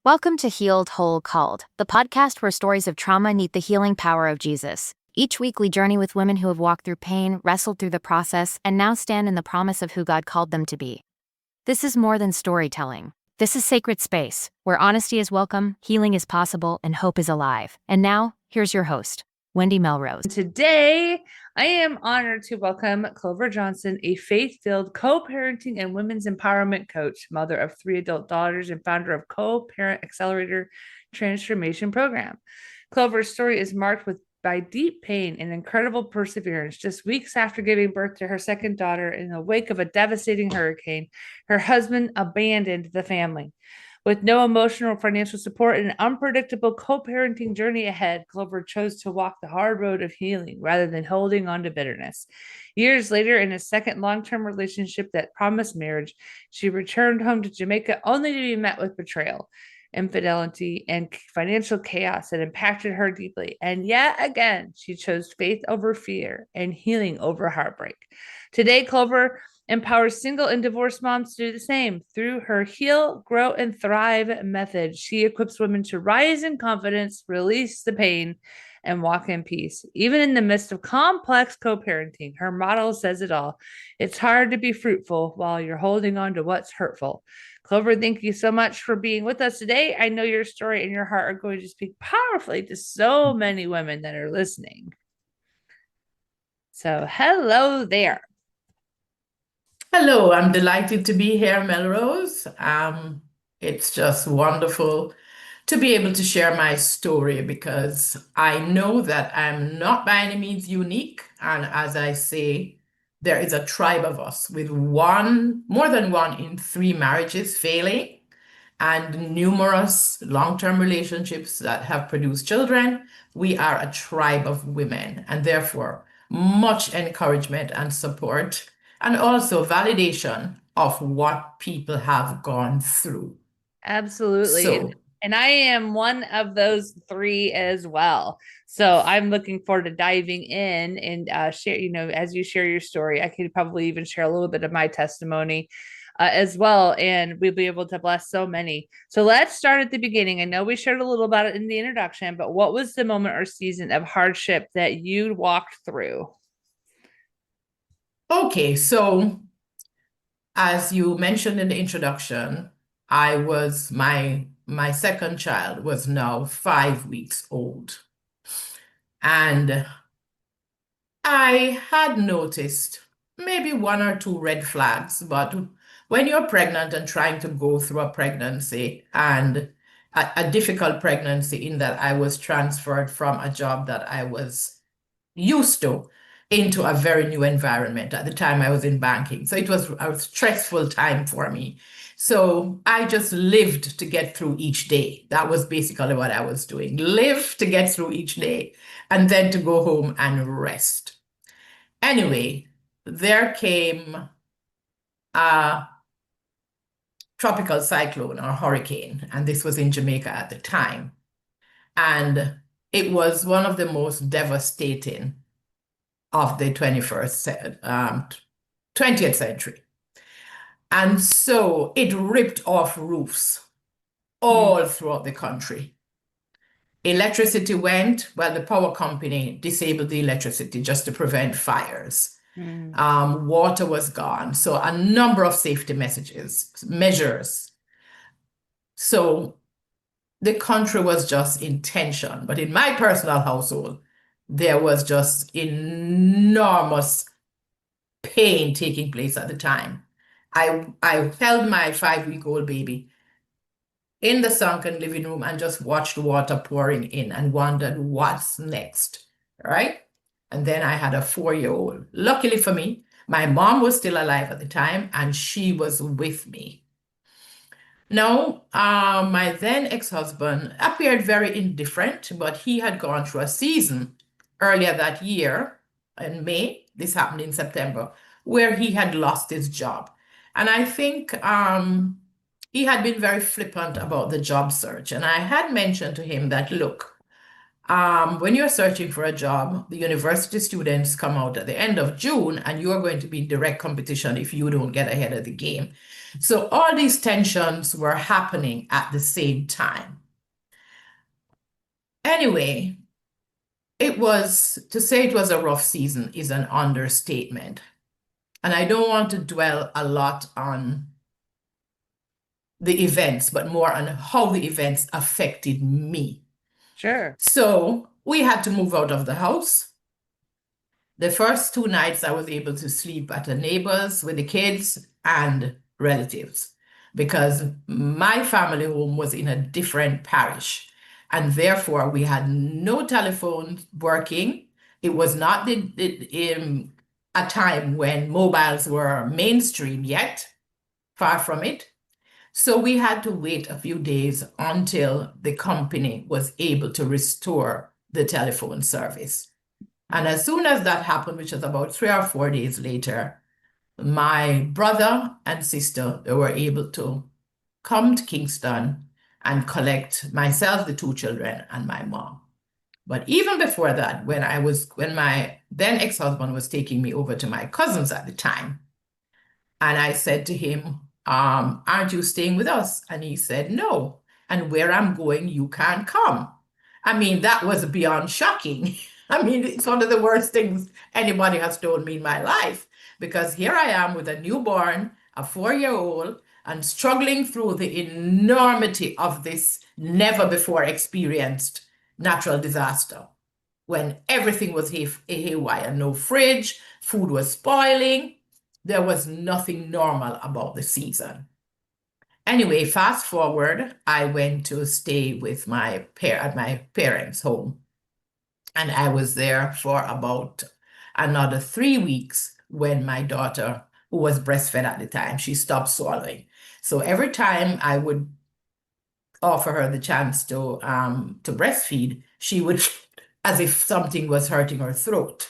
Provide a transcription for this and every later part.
Welcome to Healed, Whole, Called, the podcast where stories of trauma meet the healing power of Jesus. Each week, we journey with women who have walked through pain, wrestled through the process, and now stand in the promise of who God called them to be. This is more than storytelling. This is sacred space, where honesty is welcome, healing is possible, and hope is alive. And now, here's your host, Wendy Melrose. Today, I am honored to welcome Clover Johnston, a faith-filled co-parenting and women's empowerment coach, mother of 3 adult daughters, and founder of Co-Parent Accelerator Transformation Program. Clover's story is marked by deep pain and incredible perseverance. Just weeks after giving birth to her second daughter in the wake of a devastating hurricane, her husband abandoned the family. With no emotional or financial support and an unpredictable co-parenting journey ahead, Clover chose to walk the hard road of healing rather than holding on to bitterness. Years later, in a second long-term relationship that promised marriage, she returned home to Jamaica only to be met with betrayal, infidelity, and financial chaos that impacted her deeply. And yet again, she chose faith over fear and healing over heartbreak. Today, Clover empowers single and divorced moms to do the same. Through her Heal, Grow, and Thrive method, she equips women to rise in confidence, release the pain, and walk in peace. Even in the midst of complex co-parenting, her model says it all. It's hard to be fruitful while you're holding on to what's hurtful. Clover, thank you so much for being with us today. I know your story and your heart are going to speak powerfully to so many women that are listening. So, hello there. Hello, I'm delighted to be here, Melrose. It's just wonderful to be able to share my story because I know that I'm not by any means unique. And as I say, there is a tribe of us with more than 1 in 3 marriages failing and numerous long-term relationships that have produced children. We are a tribe of women, and therefore much encouragement and support, and also validation of what people have gone through. Absolutely. So, and I am one of those 3 as well. So I'm looking forward to diving in and share, as you share your story, I could probably even share a little bit of my testimony as well. And we'll be able to bless so many. So let's start at the beginning. I know we shared a little about it in the introduction, but what was the moment or season of hardship that you walked through? okay, so as you mentioned in the introduction, my second child was now 5 weeks old. And I had noticed maybe 1 or 2 red flags, but when you're pregnant and trying to go through a pregnancy, and a difficult pregnancy in that I was transferred from a job that I was used to into a very new environment. At the time I was in banking. So it was a stressful time for me. So I just lived to get through each day. That was basically what I was doing. Live to get through each day and then to go home and rest. Anyway, there came a tropical cyclone or hurricane, and this was in Jamaica at the time. And it was one of the most devastating of the 20th century. And so it ripped off roofs all throughout the country. Electricity went, well, the power company disabled the electricity just to prevent fires. Water was gone. So a number of safety measures. So the country was just in tension. But in my personal household, there was just enormous pain taking place at the time. I held my 5-week-old baby in the sunken living room and just watched water pouring in and wondered what's next, right? And then I had a 4-year-old. Luckily for me, my mom was still alive at the time and she was with me. Now, my then ex-husband appeared very indifferent, but he had gone through a season earlier that year in May, this happened in September, where he had lost his job. And I think he had been very flippant about the job search. And I had mentioned to him that, look, When you're searching for a job, the university students come out at the end of June, and you're going to be in direct competition if you don't get ahead of the game. So all these tensions were happening at the same time. Anyway, to say it was a rough season is an understatement. And I don't want to dwell a lot on the events, but more on how the events affected me. Sure. So we had to move out of the house. The first 2 nights I was able to sleep at a neighbor's with the kids and relatives because my family home was in a different parish, and therefore we had no telephone working. It was not a time when mobiles were mainstream yet, far from it. So we had to wait a few days until the company was able to restore the telephone service. And as soon as that happened, which was about 3 or 4 days later, my brother and sister, they were able to come to Kingston and collect myself, the 2 children, and my mom. But even before that, when my then ex-husband was taking me over to my cousins at the time, and I said to him, aren't you staying with us? And he said, no. And where I'm going, you can't come. I mean, that was beyond shocking. I mean, it's one of the worst things anybody has told me in my life, because here I am with a newborn, a 4-year-old, and struggling through the enormity of this never before experienced natural disaster when everything was haywire, no fridge, food was spoiling. There was nothing normal about the season. Anyway, fast forward, I went to stay with at my parents' home. And I was there for about another 3 weeks when my daughter, who was breastfed at the time, she stopped swallowing. So every time I would offer her the chance to breastfeed, she would, as if something was hurting her throat.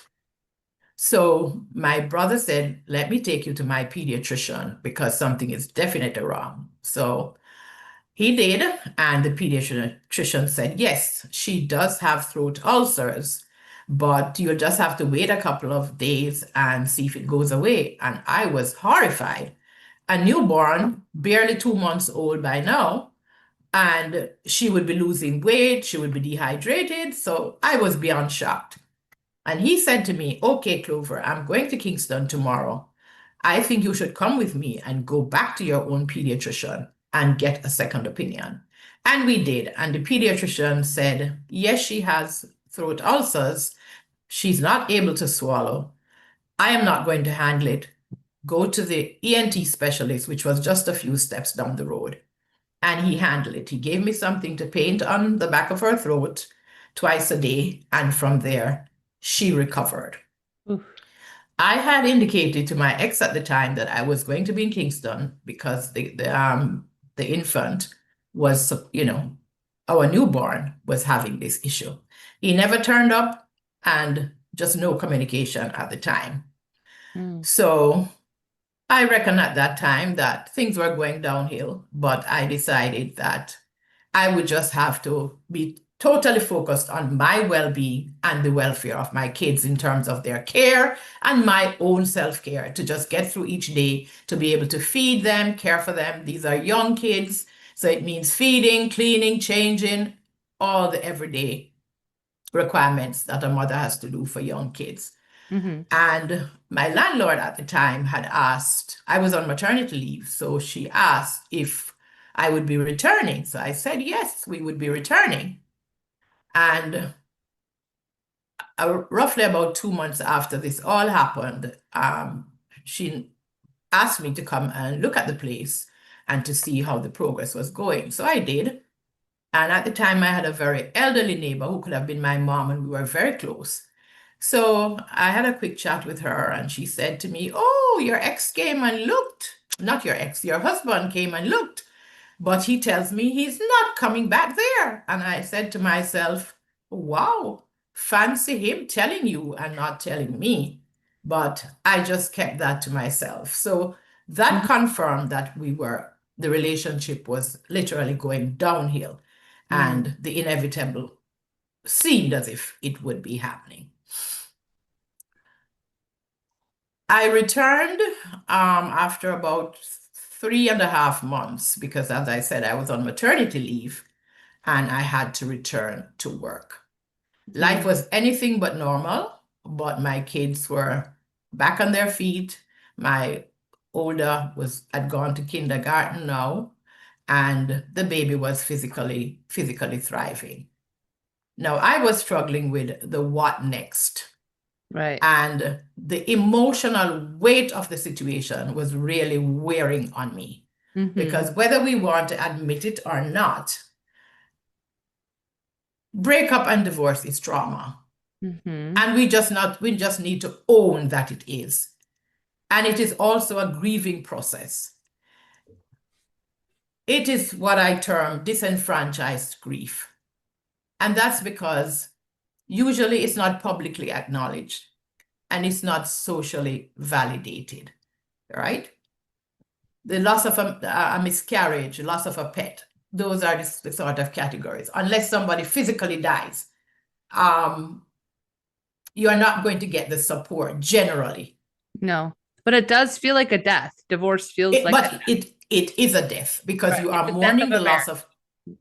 So my brother said, let me take you to my pediatrician because something is definitely wrong. So he did, and the pediatrician said, yes, she does have throat ulcers, but you'll just have to wait a couple of days and see if it goes away. And I was horrified. A newborn, barely 2 months old by now, and she would be losing weight, she would be dehydrated. So I was beyond shocked. And he said to me, okay, Clover, I'm going to Kingston tomorrow. I think you should come with me and go back to your own pediatrician and get a second opinion. And we did. And the pediatrician said, yes, she has throat ulcers. She's not able to swallow. I am not going to handle it. Go to the ENT specialist, which was just a few steps down the road. And he handled it. He gave me something to paint on the back of her throat twice a day. And from there, she recovered. Oof. I had indicated to my ex at the time that I was going to be in Kingston because the infant was, our newborn was having this issue. He never turned up, and just no communication at the time. So I reckon at that time that things were going downhill, but I decided that I would just have to be totally focused on my well-being and the welfare of my kids in terms of their care and my own self-care to just get through each day, to be able to feed them, care for them. These are young kids, so it means feeding, cleaning, changing, all the everyday requirements that a mother has to do for young kids. And my landlord at the time had asked, I was on maternity leave, so she asked if I would be returning. So I said, yes, we would be returning. And roughly about 2 months after this all happened, she asked me to come and look at the place and to see how the progress was going. So I did. And at the time, I had a very elderly neighbor who could have been my mom, and we were very close. So I had a quick chat with her, and she said to me, oh, your ex came and looked. Not your ex, your husband came and looked. But he tells me he's not coming back there. And I said to myself, wow, fancy him telling you and not telling me. But I just kept that to myself. So that confirmed that the relationship was literally going downhill, and the inevitable seemed as if it would be happening. I returned after about 3.5 months because, as I said, I was on maternity leave and I had to return to work. Life was anything but normal, but my kids were back on their feet. My older had gone to kindergarten now, and the baby was physically thriving. Now I was struggling with the what next. Right. And the emotional weight of the situation was really wearing on me. Because whether we want to admit it or not, breakup and divorce is trauma. And we just need to own that it is. And it is also a grieving process. It is what I term disenfranchised grief. And that's because usually it's not publicly acknowledged and it's not socially validated, right? The loss of a miscarriage, loss of a pet, those are the sort of categories. Unless somebody physically dies, you are not going to get the support generally. No, but it does feel like a death. Divorce feels like but it is a death because you are It's a death mourning of the a loss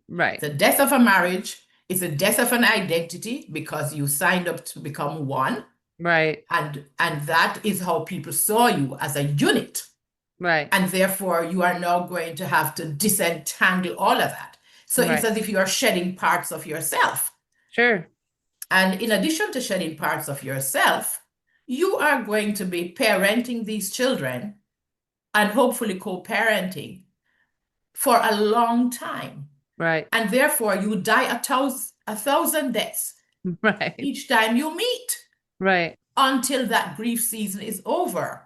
marriage. of the death of a marriage. It's the death of an identity because you signed up to become one. Right. And that is how people saw you, as a unit. Right. And therefore you are now going to have to disentangle all of that. So it's as if you are shedding parts of yourself. Sure. And in addition to shedding parts of yourself, you are going to be parenting these children and hopefully co-parenting for a long time. Right. And therefore you die a thousand deaths. Right. Each time you meet. Right. Until that grief season is over.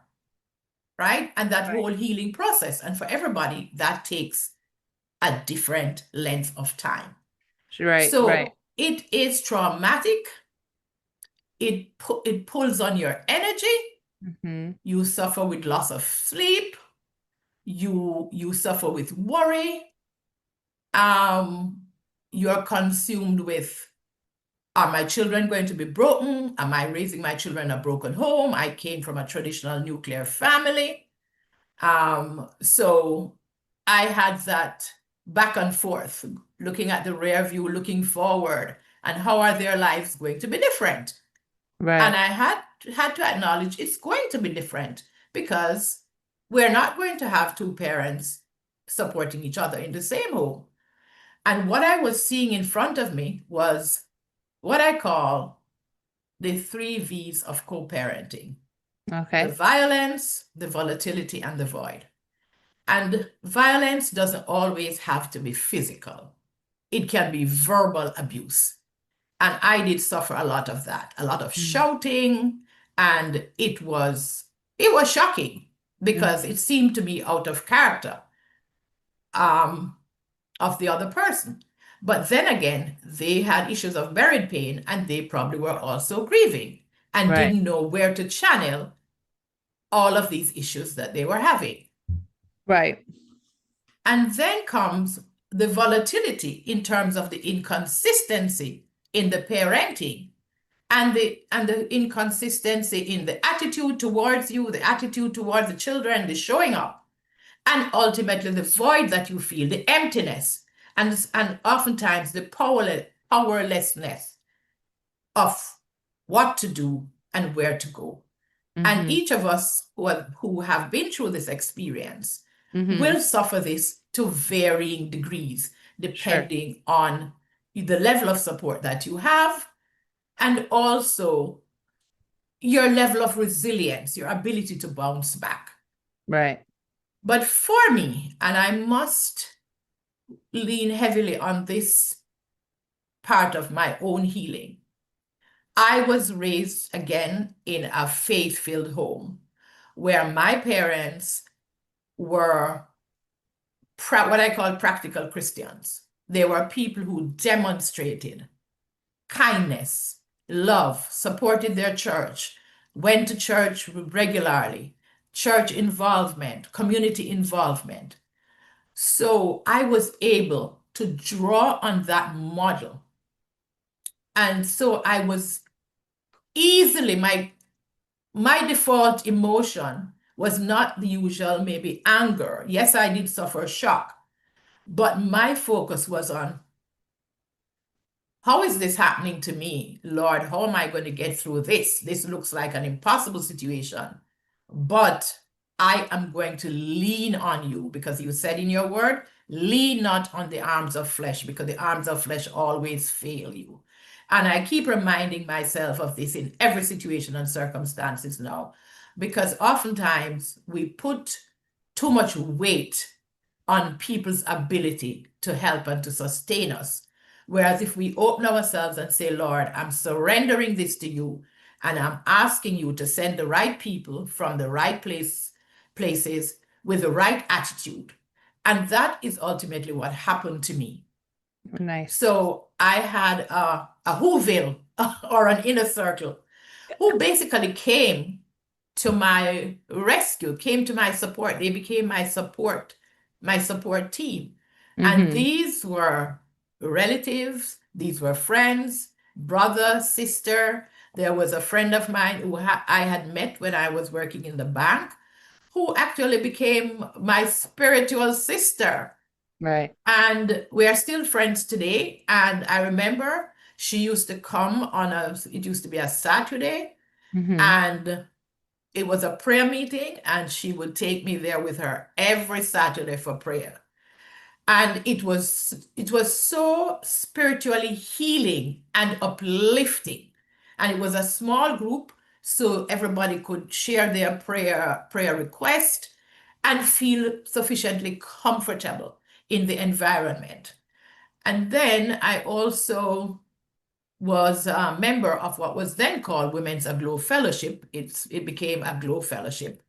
Right? And that whole healing process. And for everybody, that takes a different length of time. Right. So it is traumatic. It pulls on your energy. You suffer with loss of sleep. You suffer with worry. You're consumed with, are my children going to be broken? Am I raising my children in a broken home? I came from a traditional nuclear family. So I had that back and forth, looking at the rear view, looking forward, and how are their lives going to be different? Right. And I had to acknowledge it's going to be different because we're not going to have two parents supporting each other in the same home. And what I was seeing in front of me was what I call the 3 V's of co-parenting. Okay. The violence, the volatility, and the void. And violence doesn't always have to be physical. It can be verbal abuse. And I did suffer a lot of that, a lot of shouting, and it was shocking because it seemed to be out of character of the other person. But then again, they had issues of buried pain, and they probably were also grieving and didn't know where to channel all of these issues that they were having. Right. And then comes the volatility in terms of the inconsistency in the parenting and the inconsistency in the attitude towards you, the attitude towards the children, the showing up, and ultimately the void that you feel, the emptiness, and oftentimes the powerlessness of what to do and where to go. And each of us who have been through this experience will suffer this to varying degrees, depending on the level of support that you have, and also your level of resilience, your ability to bounce back. Right. But for me, and I must lean heavily on this part of my own healing, I was raised again in a faith-filled home where my parents were what I call practical Christians. They were people who demonstrated kindness, love, supported their church, went to church regularly, church involvement, community involvement. So I was able to draw on that model And so I was easily, my default emotion was not the usual, maybe anger. Yes, I did suffer shock, but my focus was on, how is this happening to me? Lord, how am I going to get through this? This looks like an impossible situation, but I am going to lean on you, because you said in your word, lean not on the arms of flesh, because the arms of flesh always fail you. And I keep reminding myself of this in every situation and circumstances now, because oftentimes we put too much weight on people's ability to help and to sustain us. Whereas if we open ourselves and say, Lord, I'm surrendering this to you, and I'm asking you to send the right people from the right places with the right attitude. And that is ultimately what happened to me. Nice. So I had a Whoville or an inner circle who basically came to my rescue, came to my support. They became my support team. And these were relatives, these were friends, brother, sister. There was a friend of mine who I had met when I was working in the bank, who actually became my spiritual sister. Right. And we are still friends today. And I remember she used to come it used to be a Saturday, and it was a prayer meeting, and she would take me there with her every Saturday for prayer. And it was so spiritually healing and uplifting. And it was a small group, so everybody could share their prayer request and feel sufficiently comfortable in the environment. And then I also was a member of what was then called Women's Aglow Fellowship. It became Aglow Fellowship.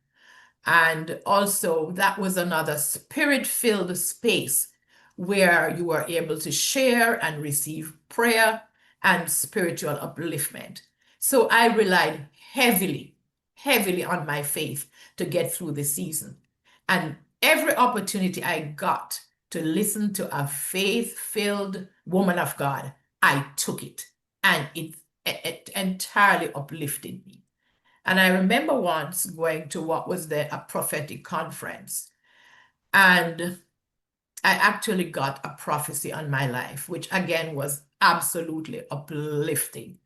And also that was another spirit-filled space where you were able to share and receive prayer and spiritual upliftment. So I relied heavily, heavily on my faith to get through the season. And every opportunity I got to listen to a faith-filled woman of God, I took it. And it entirely uplifted me. And I remember once going to what was then a prophetic conference. And I actually got a prophecy on my life, which again was absolutely uplifting.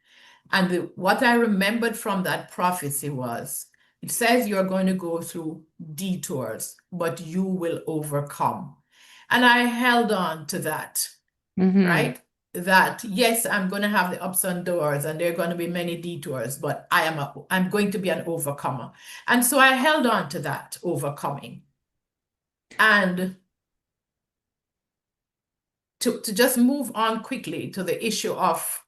And what I remembered from that prophecy was, it says you're going to go through detours, but you will overcome. And I held on to that, right? That yes, I'm going to have the ups and downs, and there are going to be many detours, but I'm going to be an overcomer. And so I held on to that overcoming. And to just move on quickly to the issue of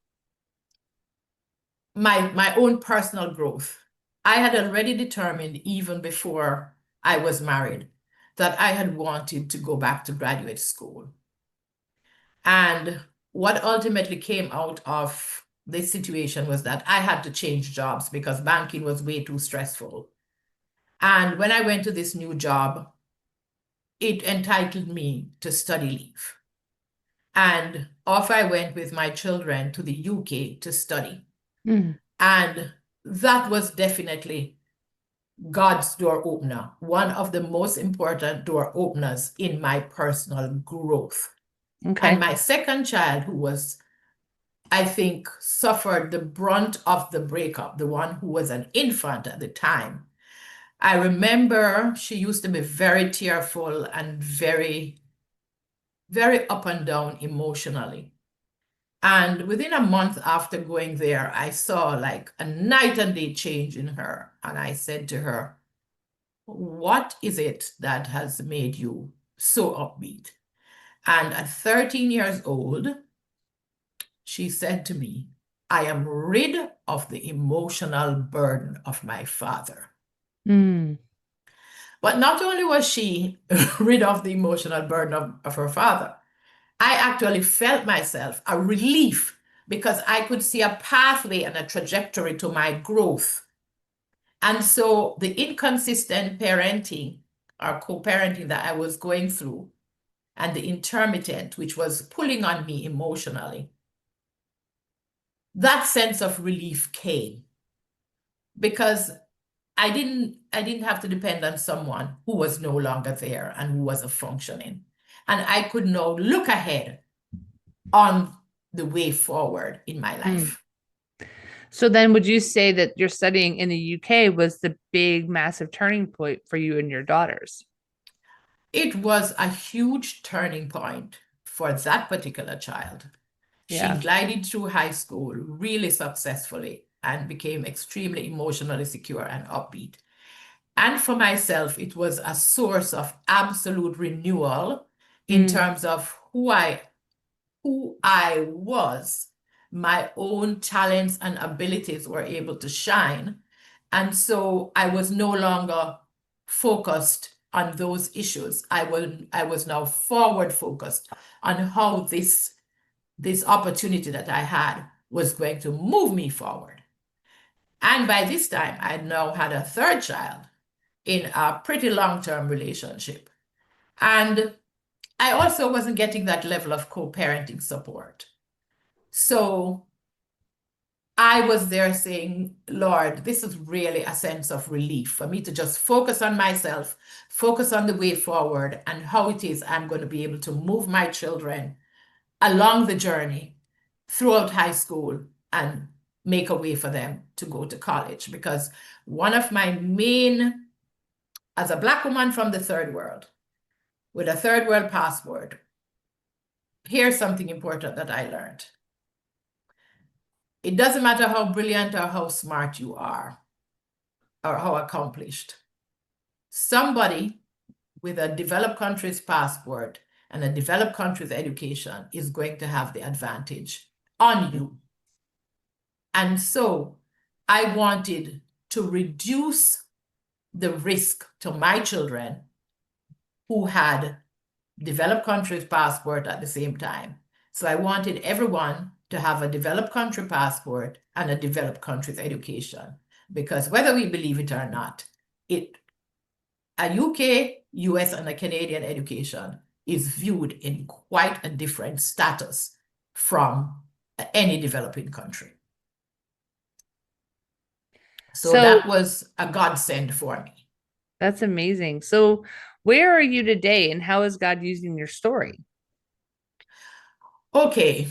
my own personal growth, I had already determined, even before I was married, that I had wanted to go back to graduate school. And what ultimately came out of this situation was that I had to change jobs because banking was way too stressful. And when I went to this new job, it entitled me to study leave. And off I went with my children to the UK to study. And that was definitely God's door opener, one of the most important door openers in my personal growth. And my second child, who was, I think, suffered the brunt of the breakup, the one who was an infant at the time, I remember she used to be very tearful and very, very up and down emotionally. And within a month after going there, I saw like a night and day change in her. And I said to her, what is it that has made you so upbeat? And at 13 years old, she said to me, I am rid of the emotional burden of my father. But not only was she rid of the emotional burden of her father, I actually felt myself a relief, because I could see a pathway and a trajectory to my growth. And so the inconsistent parenting or co-parenting that I was going through, and the intermittent, which was pulling on me emotionally, that sense of relief came because I didn't have to depend on someone who was no longer there and who wasn't functioning. And I could now look ahead on the way forward in my life. So then would you say that your studying in the UK was the big, massive turning point for you and your daughters? It was a huge turning point for that particular child. Yeah. She glided through high school really successfully and became extremely emotionally secure and upbeat. And for myself, it was a source of absolute renewal in terms of who I was. My own talents and abilities were able to shine. And so I was no longer focused on those issues. I was now forward focused on how this opportunity that I had was going to move me forward. And by this time, I now had a third child in a pretty long-term relationship. And I also wasn't getting that level of co-parenting support. So I was there saying, Lord, this is really a sense of relief for me to just focus on myself, focus on the way forward and how it is I'm going to be able to move my children along the journey throughout high school and make a way for them to go to college. Because one of my main, as a Black woman from the third world, with a third world passport, here's something important that I learned. It doesn't matter how brilliant or how smart you are or how accomplished. Somebody with a developed country's passport and a developed country's education is going to have the advantage on you. And so I wanted to reduce the risk to my children who had developed country's passport at the same time. So I wanted everyone to have a developed country passport and a developed country's education. Because whether we believe it or not, a UK, US, and a Canadian education is viewed in quite a different status from any developing country. So that was a godsend for me. That's amazing. So where are you today and how is God using your story? Okay.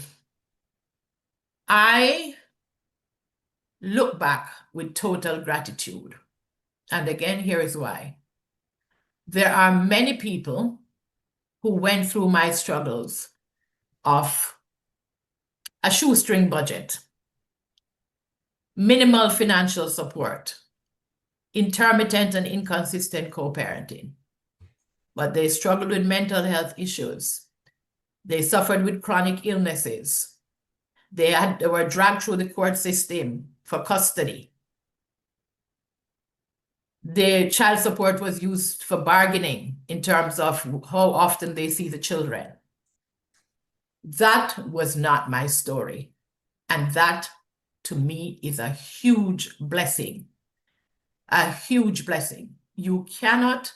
I look back with total gratitude. And again, here is why. There are many people who went through my struggles of a shoestring budget, minimal financial support, intermittent and inconsistent co-parenting. But they struggled with mental health issues. They suffered with chronic illnesses. They were dragged through the court system for custody. The child support was used for bargaining in terms of how often they see the children. That was not my story. And that, to me, is a huge blessing. A huge blessing. You cannot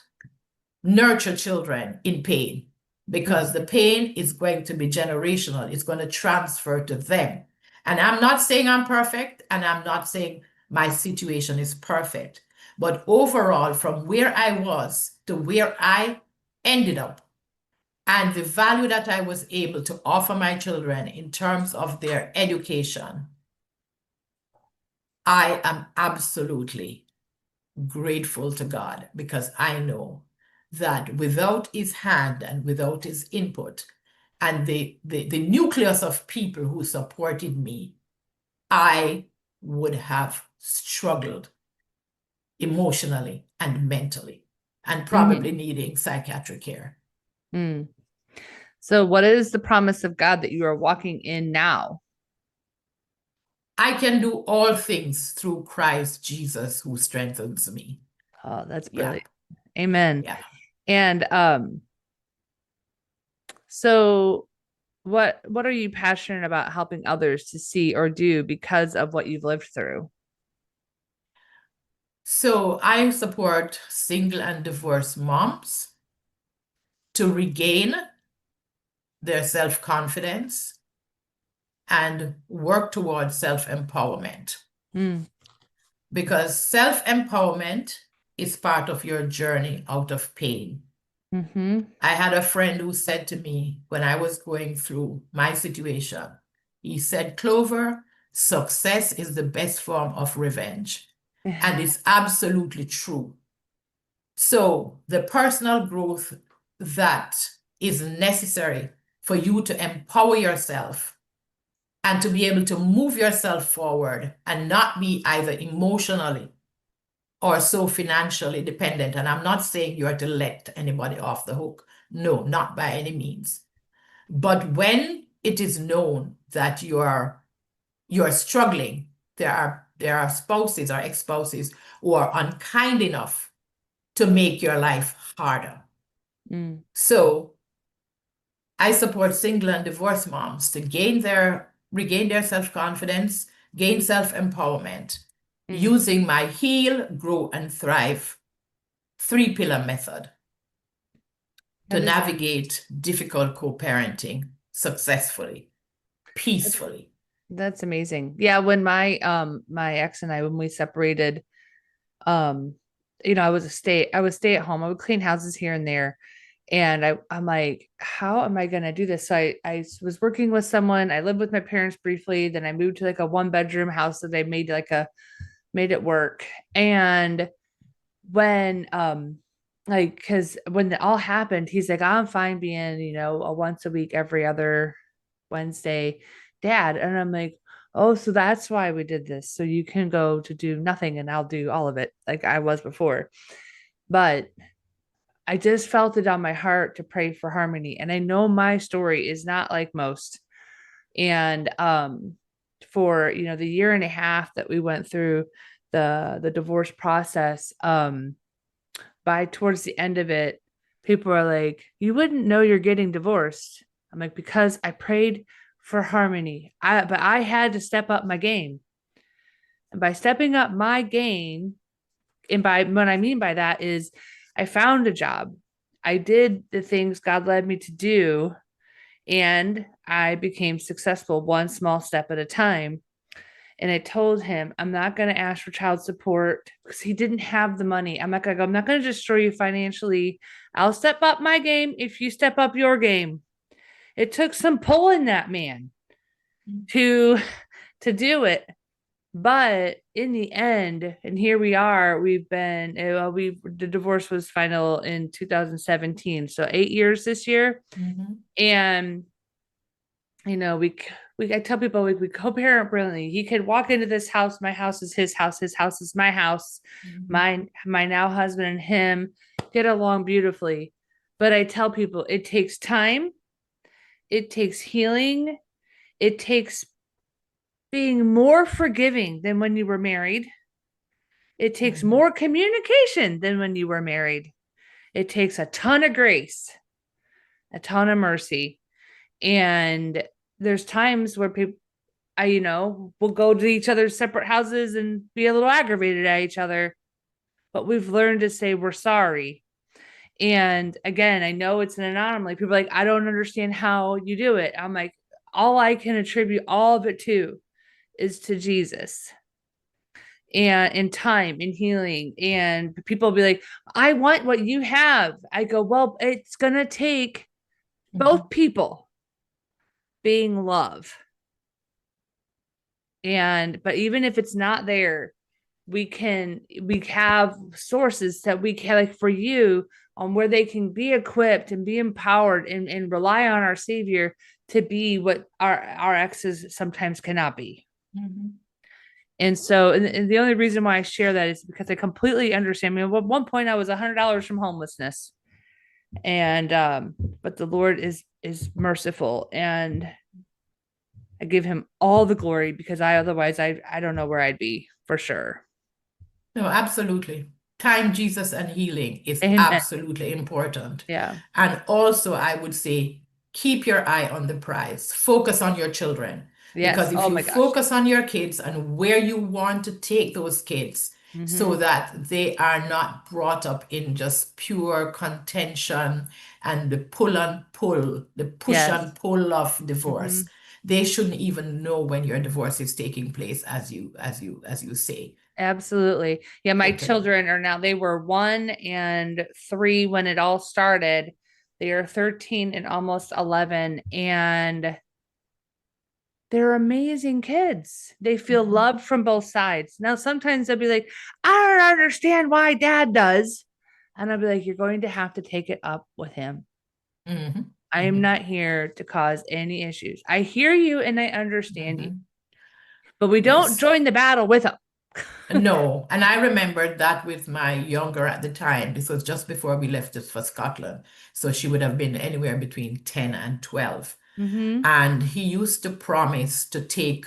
nurture children in pain because the pain is going to be generational. It's going to transfer to them. And I'm not saying I'm perfect, and I'm not saying my situation is perfect. But overall, from where I was to where I ended up, and the value that I was able to offer my children in terms of their education, I am absolutely grateful to God because I know that without his hand and without his input and the nucleus of people who supported me, I would have struggled emotionally and mentally and probably needing psychiatric care. So what is the promise of God that you are walking in now? I can do all things through Christ Jesus who strengthens me. Oh, that's brilliant. Yeah. Amen. Yeah. And so what are you passionate about helping others to see or do because of what you've lived through? So I support single and divorced moms to regain their self-confidence and work towards self-empowerment. Mm. Because self-empowerment is part of your journey out of pain. Mm-hmm. I had a friend who said to me when I was going through my situation, he said, Clover, success is the best form of revenge. And it's absolutely true. So the personal growth that is necessary for you to empower yourself and to be able to move yourself forward and not be either emotionally or so financially dependent. And I'm not saying you are to let anybody off the hook. No, not by any means. But when it is known that you're struggling, there are spouses or ex-spouses who are unkind enough to make your life harder. Mm. So I support single and divorced moms to regain their self-confidence, gain self-empowerment, using my Heal, Grow, and Thrive 3-pillar method to navigate difficult co-parenting successfully, peacefully. That's amazing. Yeah, when my ex and I, when we separated, I was stay at home. I would clean houses here and there. And I'm like, how am I gonna do this? So I was working with someone. I lived with my parents briefly. Then I moved to like a 1-bedroom house that they made made it work. And when because when it all happened, he's like, I'm fine being, a once a week, every other Wednesday dad. And I'm like, oh, so that's why we did this. So you can go to do nothing and I'll do all of it like I was before. But I just felt it on my heart to pray for harmony. And I know my story is not like most. And for the year and a half that we went through the divorce process, by towards the end of it, people are like, you wouldn't know you're getting divorced. I'm like, because I prayed for harmony. But I had to step up my game. And by stepping up my game, and by what I mean by that is I found a job. I did the things God led me to do, and I became successful one small step at a time. And I told him, I'm not going to ask for child support because he didn't have the money. I'm not going to go, I'm not going to destroy you financially. I'll step up my game if you step up your game. It took some pulling that man to do it. But in the end, and here we are, the divorce was final in 2017. So 8 years this year. Mm-hmm. And, I tell people we co-parent brilliantly. He could walk into this house. My house is his house is my house. Mm-hmm. My now husband and him get along beautifully. But I tell people it takes time. It takes healing. It takes being more forgiving than when you were married. It takes more communication than when you were married. It takes a ton of grace, a ton of mercy. And there's times where people, we'll go to each other's separate houses and be a little aggravated at each other. But we've learned to say we're sorry. And again, I know it's an anomaly. People are like, I don't understand how you do it. I'm like, all I can attribute all of it to is to Jesus and in time and healing. And people will be like, I want what you have. I go, well, it's going to take both people being love. But even if it's not there, we have sources that we can, like for you, on where they can be equipped and be empowered and rely on our Savior to be what our exes sometimes cannot be. Mm-hmm. And so, and the only reason why I share that is because I completely understand. At one point I was $100 from homelessness, and but the Lord is merciful, and I give him all the glory because otherwise I don't know where I'd be for sure. No, absolutely. Time, Jesus, and healing is absolutely important. Yeah. And also, I would say, keep your eye on the prize. Focus on your children. Yes. Because if you focus on your kids and where you want to take those kids, so that they are not brought up in just pure contention and the pull and pull, the push and pull of divorce, they shouldn't even know when your divorce is taking place, as you say. Absolutely. Yeah, my Totally. children are now, they were 1 and 3 when it all started. They are 13 and almost 11, and they're amazing kids. They feel Mhm. loved from both sides. Now, sometimes they'll be like, I don't understand why dad does. And I'll be like, you're going to have to take it up with him. Mhm. I am Mhm. not here to cause any issues. I hear you and I understand you, Mhm. but we don't Yes. join the battle with them. No, and I remembered that with my younger at the time. This was just before we left it for Scotland. So she would have been anywhere between 10 and 12. Mm-hmm. And he used to promise to take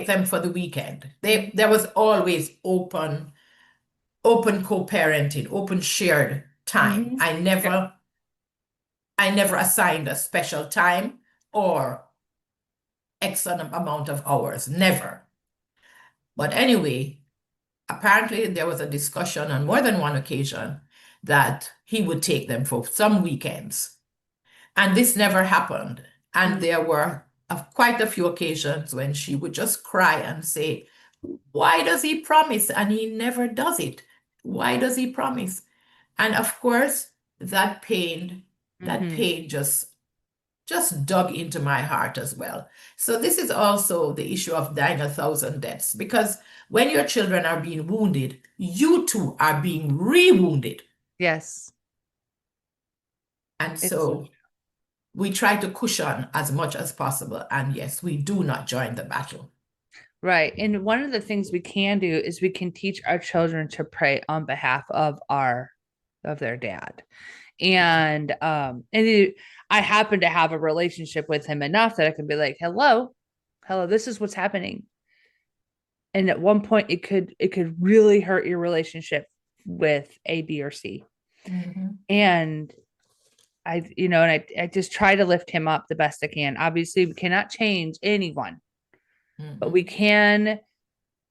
them for the weekend. Mm-hmm. There was always open co-parenting, open shared time. Mm-hmm. I never assigned a special time or X amount of hours. Never. But anyway, apparently there was a discussion on more than one occasion that he would take them for some weekends. And this never happened. And Mm-hmm. there were quite a few occasions when she would just cry and say, why does he promise? And he never does it. Why does he promise? And of course, that Mm-hmm. pain just dug into my heart as well. So this is also the issue of dying a thousand deaths, because when your children are being wounded, you too are being re-wounded. Yes. And It's so we try to cushion as much as possible. And yes, we do not join the battle. right. And one of the things we can do is we can teach our children to pray on behalf of their dad. And I happen to have a relationship with him enough that I can be like, hello, this is what's happening. And at one point it could really hurt your relationship with A, B, or C. Mhm. And I just try to lift him up the best I can. Obviously, we cannot change anyone, but we Mhm. can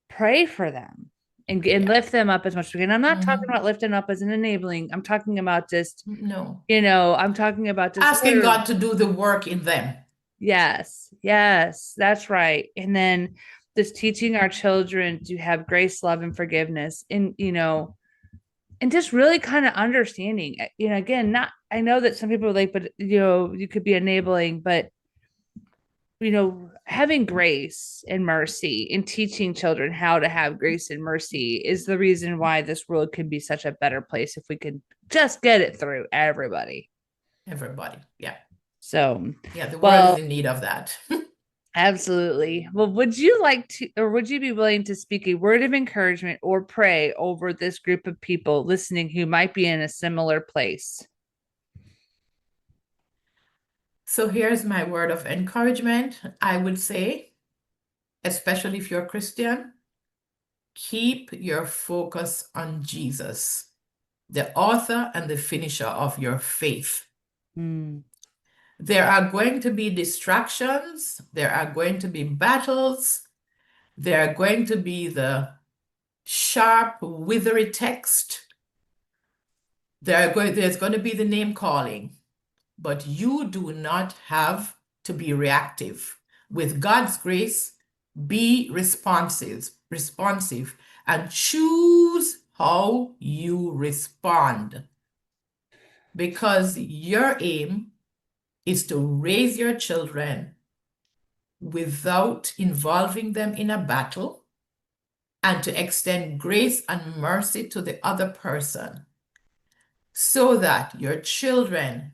pray for them and Yeah. lift them up as much as we can. I'm not talking Mhm. about lifting up as an enabling. I'm talking about just, No. I'm talking about just, Asking God to do the work in them. yes, yes, that's right. And then just teaching our children to have grace, love, and forgiveness. And just really kind of understanding, again, not, I know that some people are like, but you could be enabling, but having grace and mercy and teaching children how to have grace and mercy is the reason why this world can be such a better place if we could just get it through everybody. Everybody. Yeah. So, Yeah, the world is well, in need of that. absolutely. Well, would you like to, or would you be willing to speak a word of encouragement or pray over this group of people listening who might be in a similar place? So here's my word of encouragement. I would say, especially if you're a Christian, keep your focus on Jesus, the author and the finisher of your faith. Mm. There are going to be distractions, there are going to be battles, there are going to be the sharp, withery text, there's going to be the name calling, but you do not have to be reactive. With God's grace, be responsive, and choose how you respond, because your aim is to raise your children without involving them in a battle and to extend grace and mercy to the other person so that your children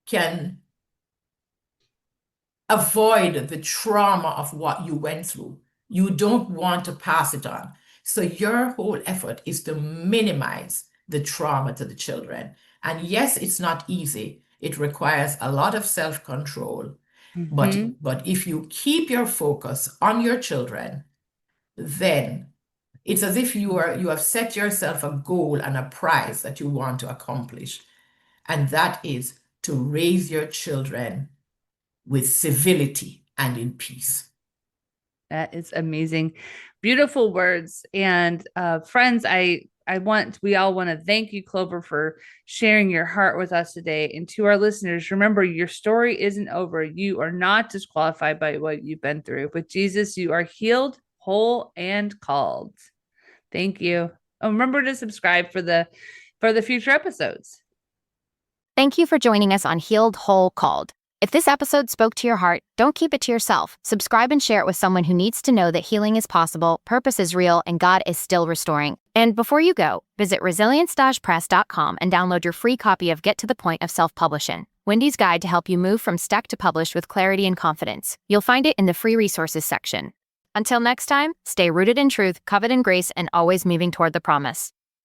can avoid the trauma of what you went through. You don't want to pass it on. So your whole effort is to minimize the trauma to the children. And yes, it's not easy. It requires a lot of self-control. Mm-hmm. But if you keep your focus on your children, then it's as if you have set yourself a goal and a prize that you want to accomplish. And that is to raise your children with civility and in peace. That is amazing. Beautiful words. And friends, we all want to thank you, Clover, for sharing your heart with us today. And to our listeners, remember, your story isn't over. You are not disqualified by what you've been through. With Jesus, you are healed, whole, and called. Thank you. And remember to subscribe for the future episodes. Thank you for joining us on Healed, Whole, Called. If this episode spoke to your heart, don't keep it to yourself. Subscribe and share it with someone who needs to know that healing is possible, purpose is real, and God is still restoring. And before you go, visit resilience-press.com and download your free copy of Get to the Point of Self-Publishing, Wendy's guide to help you move from stuck to published with clarity and confidence. You'll find it in the free resources section. Until next time, stay rooted in truth, covered in grace, and always moving toward the promise.